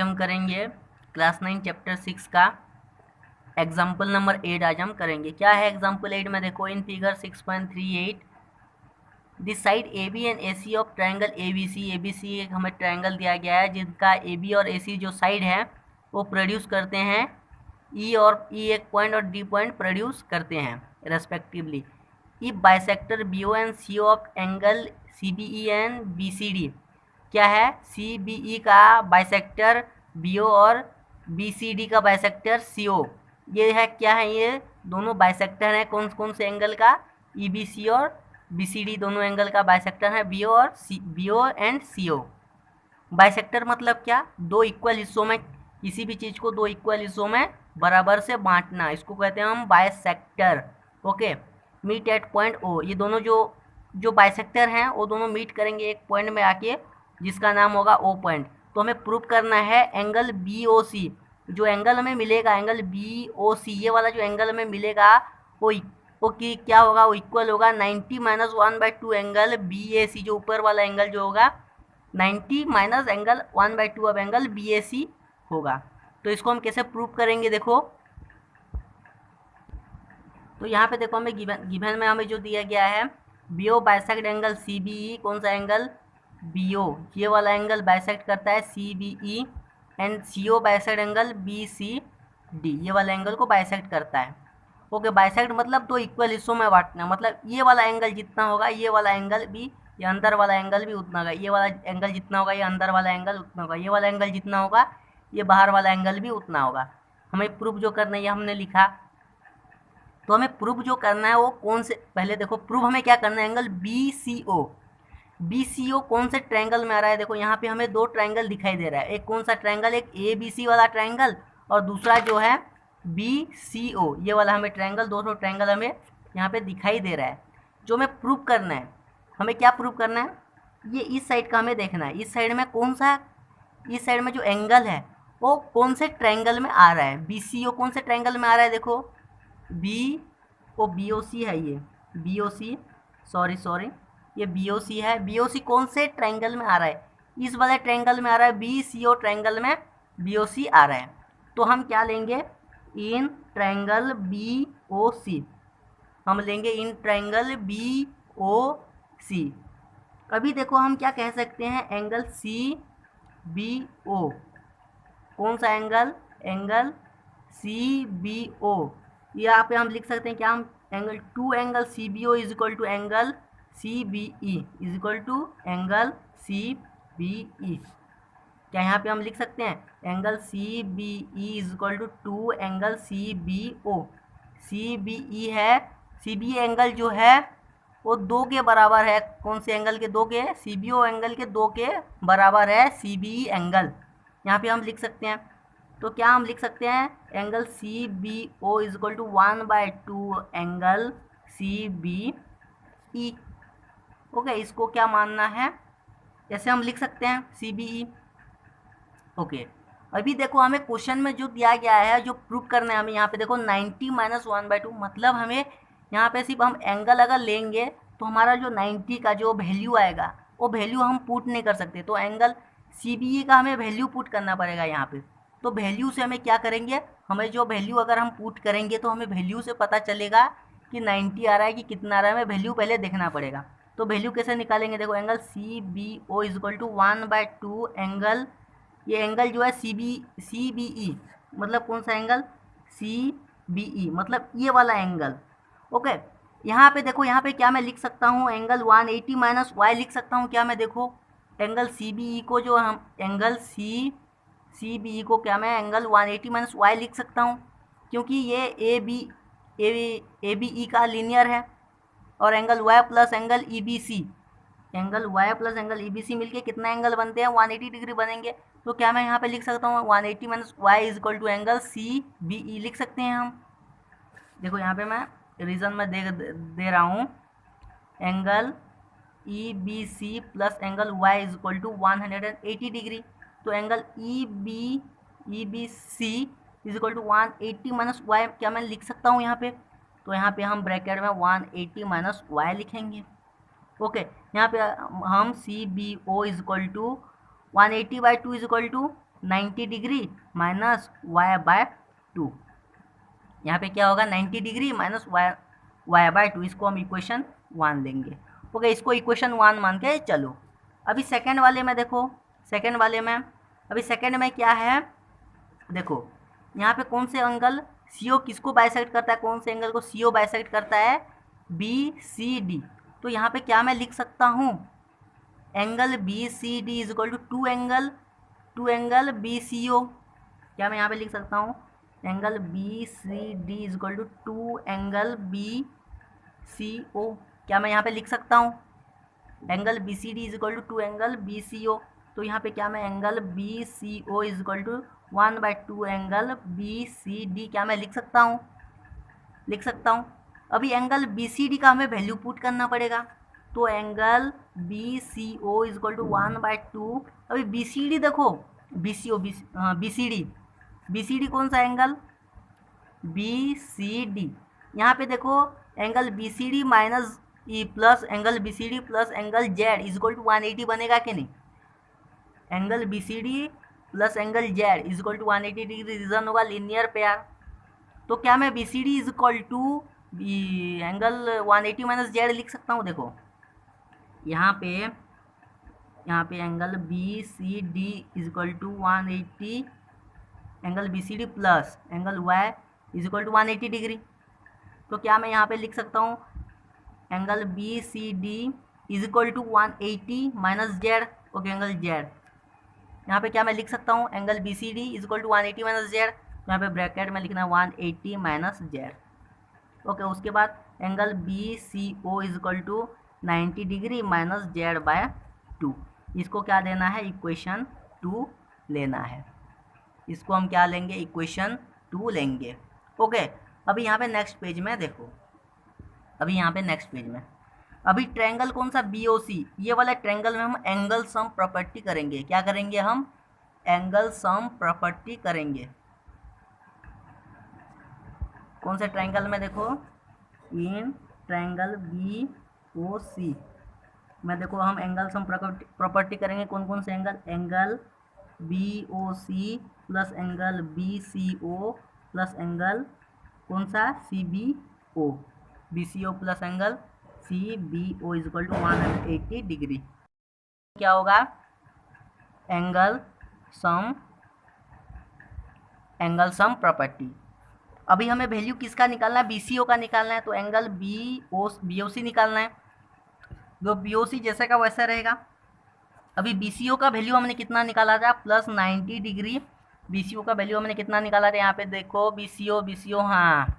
हम करेंगे class 9 chapter 6 का एग्जाम्पल नंबर 8 आज हम करेंगे। क्या है एग्जाम्पल 8 में? देखो in figure 6.38 this side A B and A C of triangle A B C एक हमें ट्रायंगल दिया गया है जिनका ए बी और ए सी जो साइड है वो प्रोड्यूस करते हैं ई, और ई एक पॉइंट और डी पॉइंट प्रोड्यूस करते हैं respectively. E bisector B O and C of angle C B E and B C D. क्या है? सी बी ई का बाइसेक्टर बी ओ और बी सी डी का बाइसेक्टर सी ओ। ये है क्या है? ये दोनों बाइसेक्टर हैं कौन कौन से एंगल का? ई बी सी और बी सी डी दोनों एंगल का बाइसेक्टर है बी ओ और B O and C O. Bisector मतलब क्या? दो इक्वल हिस्सों में, किसी भी चीज़ को दो इक्वल हिस्सों में बराबर से बांटना, इसको कहते हैं हम bisector. Okay, meet at point O. ये दोनों जो बाइसेक्टर हैं वो दोनों मीट करेंगे एक पॉइंट में आके जिसका नाम होगा ओ पॉइंट। तो हमें प्रूव करना है एंगल बी ओ सी, जो एंगल हमें मिलेगा एंगल बी ओ सी, ये वाला जो एंगल हमें मिलेगा वो की क्या होगा? वो इक्वल होगा 90 माइनस 1/2 एंगल बी ए सी, जो ऊपर वाला एंगल जो होगा 90 माइनस एंगल 1/2 अब एंगल बी ए सी होगा। तो इसको हम कैसे प्रूव करेंगे? देखो तो यहाँ पे देखो हमें गिवन में हमें जो दिया गया है B O bisect angle C B E. कौन सा एंगल? बी ओ, ये वाला एंगल बाइसेक्ट करता है C B E, and C O bisect angle B C D, ये वाला एंगल को बाइसेक्ट करता है। ओके, बाइसेक्ट मतलब दो इक्वल हिस्सों में बांटना, मतलब ये वाला एंगल जितना होगा ये वाला एंगल भी, ये अंदर वाला एंगल भी उतना होगा, ये वाला एंगल जितना होगा ये अंदर वाला एंगल उतना होगा, ये वाला एंगल जितना होगा ये बाहर वाला एंगल भी उतना होगा। हमें प्रूफ जो करना है ये हमने लिखा। तो हमें प्रूफ जो करना है वो कौन से, पहले देखो प्रूफ हमें क्या करना है, एंगल बी सी ओ। बी सी ओ कौन से ट्रायंगल में आ रहा है? देखो यहाँ पे हमें दो ट्रायंगल दिखाई दे रहा है, एक कौन सा ट्रायंगल? एक ए बी सी वाला ट्रायंगल, और दूसरा जो है बी सी ओ, ये वाला हमें ट्रायंगल, दोनों ट्रायंगल हमें यहाँ पे दिखाई दे रहा है। जो हमें प्रूफ करना है, हमें क्या प्रूफ करना है? ये इस साइड का हमें देखना है, इस साइड में कौन सा, इस साइड में जो एंगल है वो कौन से ट्रायंगल में आ रहा है? बी सी ओ कौन से ट्रायंगल में आ रहा है? देखो बी ओ सी है, ये बी ओ सी, सॉरी ये बी ओ सी है। बी ओ सी कौन से ट्रायंगल में आ रहा है? इस वाले ट्रायंगल में आ रहा है, बी सी ओ ट्रायंगल में बी ओ सी आ रहा है। तो हम क्या लेंगे? इन ट्रायंगल बी ओ सी, हम लेंगे इन ट्रायंगल बी ओ सी। अभी देखो हम क्या कह सकते हैं, एंगल सी बी ओ, कौन सा angle? Angle C B O. यहाँ पे हम लिख सकते हैं क्या? हम angle two angle C B O is equal to angle C B E is equal to angle C B E. क्या यहाँ पे हम लिख सकते हैं angle C B E is equal to angle C B O. C B E है, C B angle जो है वो दो के बराबर है, कौन से एंगल के? दो के, सी बी ओ एंगल के दो के बराबर है सी बी ई एंगल। यहाँ पे हम लिख सकते हैं, तो क्या हम लिख सकते हैं? Angle C B O is equal to 1/2 angle C B E. Okay, इसको क्या मानना है? ऐसे हम लिख सकते हैं सी बी ई। ओके, अभी देखो हमें क्वेश्चन में जो दिया गया है, जो प्रूव करना है हमें, यहाँ पे देखो 90 माइनस 1/2, मतलब हमें यहाँ पे सिर्फ हम एंगल अगर लेंगे तो हमारा जो 90 का जो वैल्यू आएगा वो वैल्यू हम पुट नहीं कर सकते, तो एंगल सी बी ई का हमें वैल्यू पुट करना पड़ेगा यहाँ पे। तो वैल्यू से हमें क्या करेंगे, हमें जो वैल्यू अगर हम पुट करेंगे तो हमें वैल्यू से पता चलेगा कि 90 आ रहा है कि कितना आ रहा है, हमें वैल्यू पहले देखना पड़ेगा। तो वैल्यू कैसे निकालेंगे? देखो angle C B O is equal to 1/2 angle, ये एंगल जो है सी बी ई, मतलब कौन सा एंगल? सी बी ई, मतलब ये वाला एंगल। ओके, यहाँ पे देखो, यहाँ पे क्या मैं लिख सकता हूँ? एंगल 180 माइनस वाई लिख सकता हूँ। क्या मैं देखो एंगल सी बी ई को, जो हम एंगल सी बी ई को क्या मैं एंगल 180 माइनस वाई लिख सकता हूँ, क्योंकि ये ए बी ई का लीनियर है, और angle Y plus angle E B C, angle Y plus angle E B C मिलके कितना एंगल बनते हैं? 180 डिग्री बनेंगे। तो क्या मैं यहाँ पे लिख सकता हूँ 180 minus Y is equal to angle C B E, लिख सकते हैं हम। देखो यहाँ पे मैं रीजन में दे रहा हूँ, angle E B C plus angle Y is equal to 180 degree. तो angle E B C is equal to 180 minus Y, क्या मैं लिख सकता हूँ यहाँ पे? तो यहाँ पे हम ब्रैकेट में 180 माइनस वाई लिखेंगे। ओके, यहाँ पे हम C B O is equal to 180/2 is equal to 90 degree minus Y by 2। यहाँ पे क्या होगा 90 डिग्री माइनस वाई बाय 2, इसको हम इक्वेशन 1 लेंगे। ओके, इसको इक्वेशन 1 मान के चलो। अभी सेकेंड वाले में देखो, सेकेंड वाले में अभी सेकेंड में क्या है, देखो यहाँ पे कौन से एंगल CO किसको बाइसेक्ट करता है, कौन से एंगल को CO बाइसेक्ट करता है, BCD। तो यहाँ पे क्या मैं लिख सकता हूँ, angle BCD is equal to two angle BCO। क्या मैं यहाँ पे लिख सकता हूँ, angle BCD is equal to angle BCO। क्या मैं यहाँ पे लिख सकता हूँ, angle BCD is equal to angle BCO। तो यहाँ पे क्या मैं angle BCO is equal to 1/2 angle BCD क्या मैं लिख सकता हूँ, लिख सकता हूँ। अभी एंगल BCD का हमें वैल्यू पुट करना पड़ेगा, तो angle BCO is equal to 1/2। अभी BCD देखो, BCD कौन सा एंगल, BCD। यहाँ पे देखो angle BCD minus plus angle BCD plus angle Z is equal to 180 बनेगा कि नहीं, angle BCD plus angle Z is equal to 180 degree, reason होगा लीनियर पेयर। तो क्या मैं BCD is equal to angle 180 minus Z लिख सकता हूँ। देखो यहाँ पे angle BCD is equal to 180 angle BCD plus angle Y is equal to 180 degree. तो क्या मैं यहाँ पे लिख सकता हूँ, angle BCD is equal to 180 minus Z। Okay, angle Z यहाँ पे क्या मैं लिख सकता हूँ, angle BCD is equal to 180 minus Z। यहाँ पे ब्रैकेट में लिखना 180 माइनस Z। ओके, उसके बाद angle BCO is equal to 90 degree minus Z/2। इसको क्या देना है, इक्वेशन 2 लेना है। इसको हम क्या लेंगे, इक्वेशन 2 लेंगे। ओके, अभी यहाँ पे नेक्स्ट पेज में देखो, अभी यहाँ पे नेक्स्ट पेज में अभी ट्रायंगल कौन सा, BOC। ये वाला ट्रायंगल में हम एंगल सम प्रॉपर्टी करेंगे। क्या करेंगे, हम एंगल सम प्रॉपर्टी करेंगे। कौन से ट्रायंगल में, देखो इन ट्रायंगल BOC में देखो हम एंगल सम प्रॉपर्टी करेंगे। कौन कौन से angle, angle BOC plus angle BCO plus angle कौन सा, CBO। BCO plus angle CBO is equal to 180 degree. क्या होगा, एंगल सम प्रॉपर्टी। अभी हमें वैल्यू किसका निकालना है, BCO का निकालना है। तो एंगल BOC निकालना है, जो BOC जैसे का वैसा रहेगा। अभी BCO का वैल्यू हमने कितना निकाला था, प्लस 90 डिग्री। BCO का वैल्यू हमने कितना निकाला था, यहाँ पे देखो BCO हाँ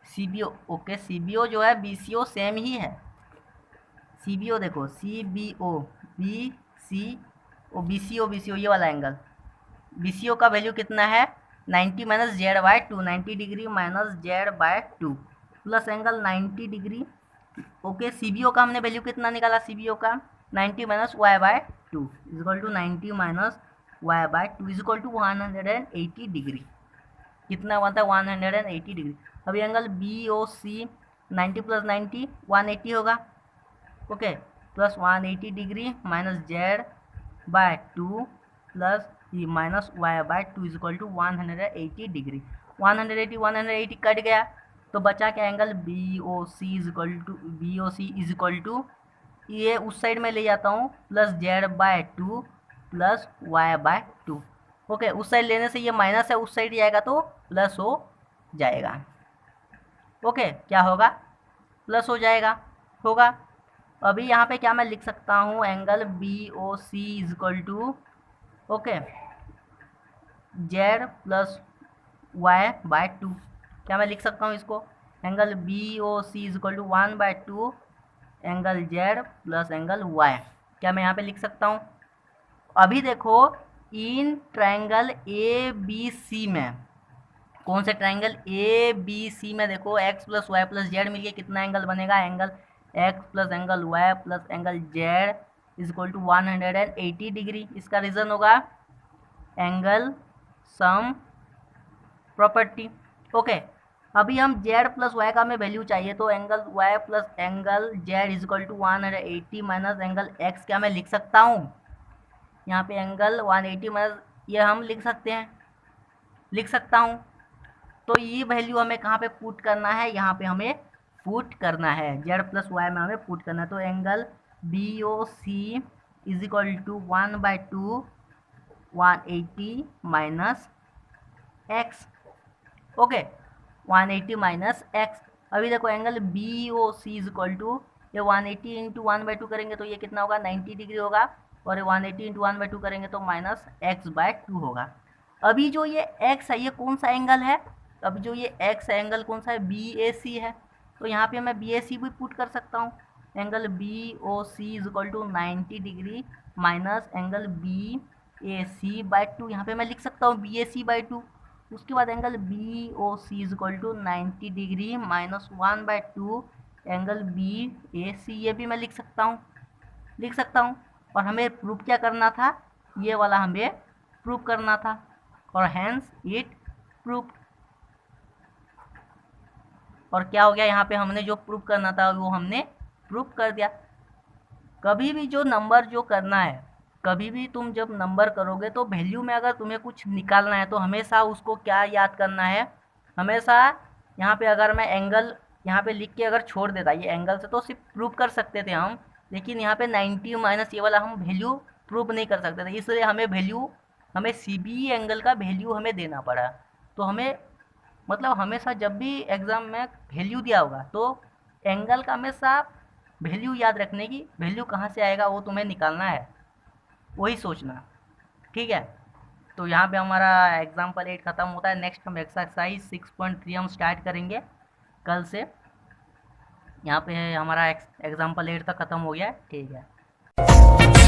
CBO। ओके, CBO जो है BCO सेम ही है। CBO देखो CBO BCO ये वाला एंगल, BCO का वैल्यू कितना है, 90 minus Z/2, 90 degree minus Z/2 plus angle 90 degree. Okay, CBO का हमने वैल्यू कितना निकाला, CBO का 90 minus Y/2 is equal to 90 minus Y/2 is equal to 180 degree. कितना हुआ था, 180 डिग्री। अभी एंगल BOC 90 प्लस 90 180 होगा। Okay, plus 180 degree minus Z/2 plus minus Y/2 is equal to 180 degree. 180 cut गया, तो बचा क्या, angle BOC is equal to ये उस साइड में ले जाता हूँ plus Z/2 plus Y/2। Okay, उस साइड लेने से ये माइनस है, उस साइड जाएगा तो प्लस हो जाएगा। ओके, क्या होगा, प्लस हो जाएगा, होगा। अभी यहाँ पे क्या मैं लिख सकता हूँ, angle BOC is equal to okay Z plus Y/2। क्या मैं लिख सकता हूँ इसको, angle BOC is equal to 1/2 angle Z plus angle Y। क्या मैं यहाँ पे लिख सकता हूँ। अभी देखो इन ट्रायंगल ABC में, कौन से ट्रायंगल ABC में देखो x plus Y plus Z मिलके कितना एंगल बनेगा, angle x plus angle y plus angle z is equal to 180 degree. इसका रीजन होगा एंगल सम प्रॉपर्टी। ओके, अभी हम z प्लस y का हमें वैल्यू चाहिए, तो angle y plus angle z is equal to 180 minus angle x क्या मैं लिख सकता हूँ, यहाँ पे एंगल 180 माइनस, ये हम लिख सकता हूँ। तो ये वैल्यू हमें कहाँ पे पुट करना है, यहाँ पे हमें पुट करना है, जेड प्लस वाई में हमें पुट करना है। तो angle B O C is equal to 1/2 180 minus X. Okay, 180 minus X. अभी देखो angle B O C is equal to, ये 180 इंटू 1/2 करेंगे तो ये कितना होगा, 90 डिग्री होगा, और ये 180 इंटू 1/2 करेंगे तो माइनस x/2 होगा। अभी जो ये x है ये कौन सा एंगल है, अभी जो ये x एंगल कौन सा है, बी ए सी है। तो यहाँ पे मैं बी ए सी भी पुट कर सकता हूँ, angle B O C is equal to 90 degree minus angle B A C by 2, यहाँ पे मैं लिख सकता हूँ बी ए सी बाई 2। उसके बाद angle B O C is equal to 90 degree minus 1/2 angle B A C, ये भी मैं लिख सकता हूँ। और हमें प्रूफ क्या करना था, ये वाला हमें प्रूफ करना था, और हैंस इट प्रूफ। और क्या हो गया, यहाँ पे हमने जो प्रूफ करना था वो हमने प्रूफ कर दिया। कभी भी जो नंबर जो करना है, कभी भी तुम जब नंबर करोगे तो वैल्यू में अगर तुम्हें कुछ निकालना है तो हमेशा उसको क्या याद करना है, हमेशा यहाँ पे अगर मैं एंगल यहाँ पे लिख के अगर छोड़ देता ये एंगल से तो सिर्फ प्रूव कर सकते थे हम, लेकिन यहाँ पे 90 माइनस ये वाला हम वैल्यू प्रूव नहीं कर सकते थे, इसलिए हमें सी बी एंगल का वैल्यू हमें देना पड़ा। तो हमें मतलब हमेशा जब भी एग्ज़ाम में वैल्यू दिया होगा तो एंगल का हमेशा वैल्यू याद रखने की, वैल्यू कहाँ से आएगा वो तुम्हें निकालना है, वही सोचना, ठीक है। तो यहाँ पे हमारा एग्जाम्पल 8 ख़त्म होता है। नेक्स्ट हम एक्सरसाइज 6.3 हम स्टार्ट करेंगे कल से। यहाँ पे हमारा एग्जाम्पल 8 तक ख़त्म हो गया है, ठीक है।